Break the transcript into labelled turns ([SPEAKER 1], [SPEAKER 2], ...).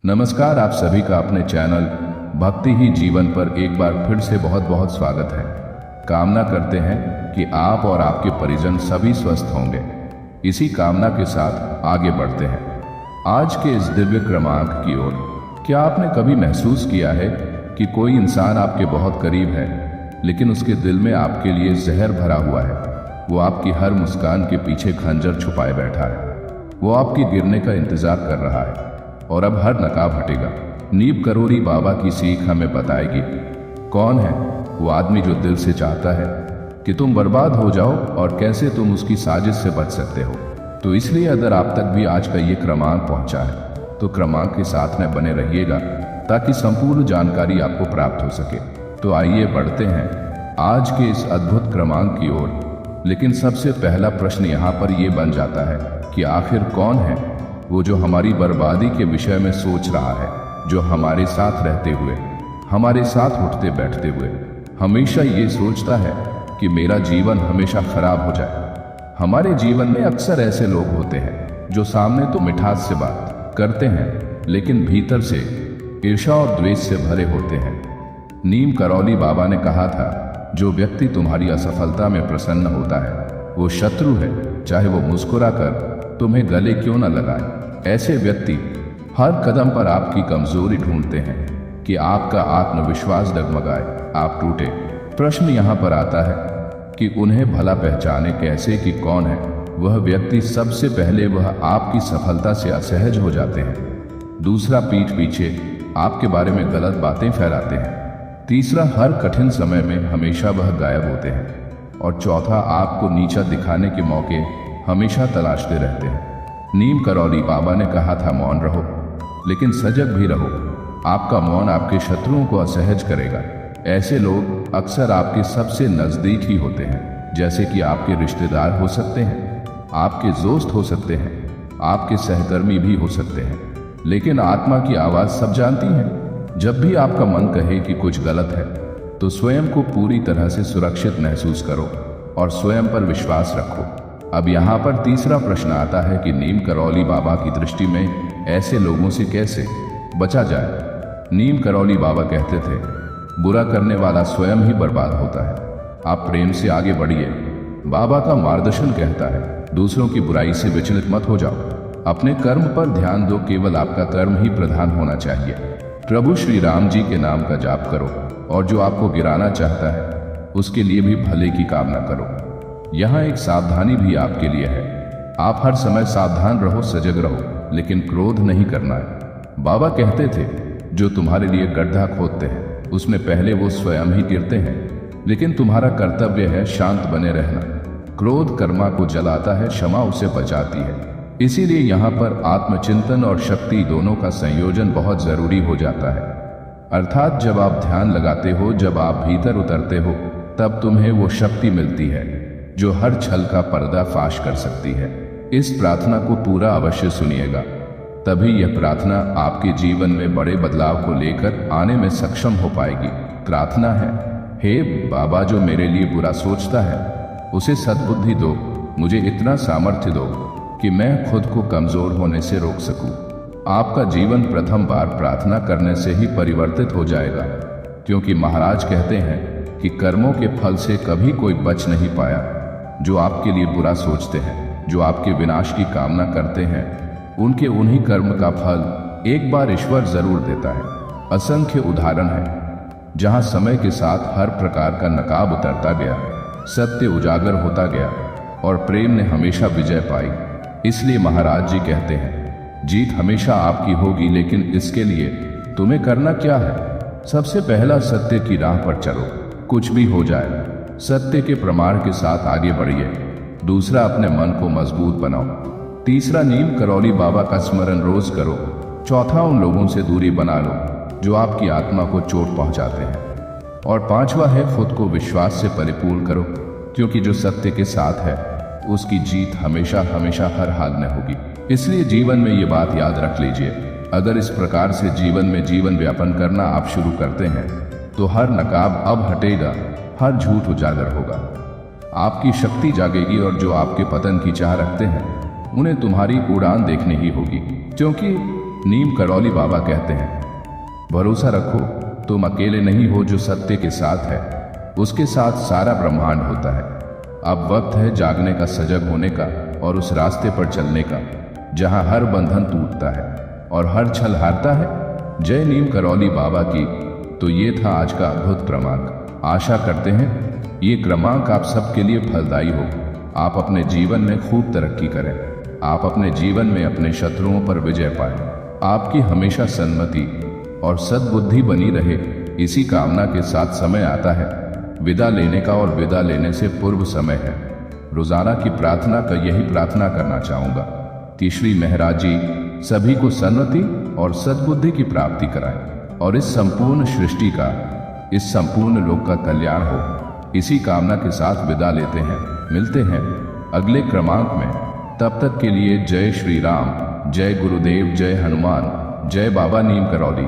[SPEAKER 1] नमस्कार, आप सभी का अपने चैनल भक्ति ही जीवन पर एक बार फिर से बहुत बहुत स्वागत है। कामना करते हैं कि आप और आपके परिजन सभी स्वस्थ होंगे। इसी कामना के साथ आगे बढ़ते हैं आज के इस दिव्य क्रमांक की ओर। क्या आपने कभी महसूस किया है कि कोई इंसान आपके बहुत करीब है, लेकिन उसके दिल में आपके लिए जहर भरा हुआ है? वो आपकी हर मुस्कान के पीछे खंजर छुपाए बैठा है। वो आपके गिरने का इंतजार कर रहा है और अब हर नकाब हटेगा। नीम करोली बाबा की सीख हमें बताएगी कौन है वो आदमी जो दिल से चाहता है कि तुम बर्बाद हो जाओ और कैसे तुम उसकी साजिश से बच सकते हो। तो इसलिए अगर आप तक भी आज का ये क्रमांक पहुंचा है तो क्रमांक के साथ में बने रहिएगा ताकि संपूर्ण जानकारी आपको प्राप्त हो सके। तो आइए बढ़ते हैं आज के इस अद्भुत क्रमांक की ओर। लेकिन सबसे पहला प्रश्न यहाँ पर यह बन जाता है कि आखिर कौन है वो जो हमारी बर्बादी के विषय में सोच रहा है, जो हमारे साथ रहते हुए, हमारे साथ उठते बैठते हुए हमेशा ये सोचता है कि मेरा जीवन हमेशा खराब हो जाए। हमारे जीवन में अक्सर ऐसे लोग होते हैं जो सामने तो मिठास से बात करते हैं लेकिन भीतर से ईर्ष्या और द्वेष से भरे होते हैं। नीम करौली बाबा ने कहा था, जो व्यक्ति तुम्हारी असफलता में प्रसन्न होता है वो शत्रु है, चाहे वो मुस्कुरा कर तुम्हें गले क्यों न लगाए। ऐसे व्यक्ति हर कदम पर आपकी कमजोरी ढूंढते हैं कि आपका आत्मविश्वास डगमगाए, आप टूटे। प्रश्न यहाँ पर आता है कि उन्हें भला पहचाने कैसे कि कौन है वह व्यक्ति। सबसे पहले वह आपकी सफलता से असहज हो जाते हैं। दूसरा, पीठ पीछे आपके बारे में गलत बातें फैलाते हैं। तीसरा, हर कठिन समय में हमेशा वह गायब होते हैं। और चौथा, आपको नीचा दिखाने के मौके हमेशा तलाशते रहते हैं। नीम करौली बाबा ने कहा था, मौन रहो लेकिन सजग भी रहो। आपका मौन आपके शत्रुओं को असहज करेगा। ऐसे लोग अक्सर आपके सबसे नजदीक ही होते हैं, जैसे कि आपके रिश्तेदार हो सकते हैं, आपके दोस्त हो सकते हैं, आपके सहकर्मी भी हो सकते हैं। लेकिन आत्मा की आवाज सब जानती है। जब भी आपका मन कहे कि कुछ गलत है तो स्वयं को पूरी तरह से सुरक्षित महसूस करो और स्वयं पर विश्वास रखो। अब यहाँ पर तीसरा प्रश्न आता है कि नीम करौली बाबा की दृष्टि में ऐसे लोगों से कैसे बचा जाए। नीम करौली बाबा कहते थे, बुरा करने वाला स्वयं ही बर्बाद होता है, आप प्रेम से आगे बढ़िए। बाबा का मार्गदर्शन कहता है, दूसरों की बुराई से विचलित मत हो जाओ, अपने कर्म पर ध्यान दो, केवल आपका कर्म ही प्रधान होना चाहिए। प्रभु श्री राम जी के नाम का जाप करो और जो आपको गिराना चाहता है उसके लिए भी भले की कामना करो। यहाँ एक सावधानी भी आपके लिए है, आप हर समय सावधान रहो, सजग रहो, लेकिन क्रोध नहीं करना है। बाबा कहते थे, जो तुम्हारे लिए गड्ढा खोदते हैं उसमें पहले वो स्वयं ही गिरते हैं, लेकिन तुम्हारा कर्तव्य है शांत बने रहना। क्रोध कर्मा को जलाता है, क्षमा उसे बचाती है। इसीलिए यहाँ पर आत्मचिंतन और शक्ति दोनों का संयोजन बहुत जरूरी हो जाता है। अर्थात जब आप ध्यान लगाते हो, जब आप भीतर उतरते हो, तब तुम्हें वो शक्ति मिलती है जो हर छल का पर्दाफाश कर सकती है। इस प्रार्थना को पूरा अवश्य सुनिएगा, तभी यह प्रार्थना आपके जीवन में बड़े बदलाव को लेकर आने में सक्षम हो पाएगी। प्रार्थना है, हे बाबा, जो मेरे लिए बुरा सोचता है उसे सद्बुद्धि दो, मुझे इतना सामर्थ्य दो कि मैं खुद को कमजोर होने से रोक सकूं। आपका जीवन प्रथम बार प्रार्थना करने से ही परिवर्तित हो जाएगा, क्योंकि महाराज कहते हैं कि कर्मों के फल से कभी कोई बच नहीं पाया। जो आपके लिए बुरा सोचते हैं, जो आपके विनाश की कामना करते हैं, उनके उन्हीं कर्म का फल एक बार ईश्वर जरूर देता है। असंख्य उदाहरण है जहां समय के साथ हर प्रकार का नकाब उतरता गया, सत्य उजागर होता गया और प्रेम ने हमेशा विजय पाई। इसलिए महाराज जी कहते हैं, जीत हमेशा आपकी होगी, लेकिन इसके लिए तुम्हें करना क्या है? सबसे पहला, सत्य की राह पर चलो, कुछ भी हो जाए सत्य के प्रमाण के साथ आगे बढ़िए। दूसरा, अपने मन को मजबूत बनाओ। तीसरा, नीम करौली बाबा का स्मरण रोज करो। चौथा, उन लोगों से दूरी बना लो जो आपकी आत्मा को चोट पहुंचाते हैं। और पांचवा है, खुद को विश्वास से परिपूर्ण करो, क्योंकि जो सत्य के साथ है उसकी जीत हमेशा हमेशा हर हाल में होगी। इसलिए जीवन में ये बात याद रख लीजिए, अगर इस प्रकार से जीवन में जीवन व्यापन करना आप शुरू करते हैं तो हर नकाब अब हटेगा, हर झूठ उजागर होगा, आपकी शक्ति जागेगी और जो आपके पतन की चाह रखते हैं उन्हें तुम्हारी उड़ान देखनी ही होगी, क्योंकि नीम करौली बाबा कहते हैं, भरोसा रखो, तुम अकेले नहीं हो जो सत्य के साथ है, उसके साथ सारा ब्रह्मांड होता है। अब वक्त है जागने का, सजग होने का और उस रास्ते पर चलने का जहां हर बंधन टूटता है और हर छल हारता है। जय नीम करौली बाबा की। तो ये था आज का अद्भुत क्रमांक। आशा करते हैं ये क्रमांक आप सबके लिए फलदायी हो। आप अपने जीवन में खूब तरक्की करें, आप अपने जीवन में अपने शत्रुओं पर विजय पाएं, आपकी हमेशा सन्मति और सद्बुद्धि बनी रहे। इसी कामना के साथ समय आता है विदा लेने का, और विदा लेने से पूर्व समय है रोजाना की प्रार्थना का। यही प्रार्थना करना चाहूंगा कि श्री महाराज जी सभी को सन्मति और सद्बुद्धि की प्राप्ति कराएं और इस संपूर्ण सृष्टि का, इस संपूर्ण लोक का कल्याण हो। इसी कामना के साथ विदा लेते हैं। मिलते हैं अगले क्रमांक में। तब तक के लिए जय श्री राम, जय गुरुदेव, जय हनुमान, जय बाबा नीम करौली।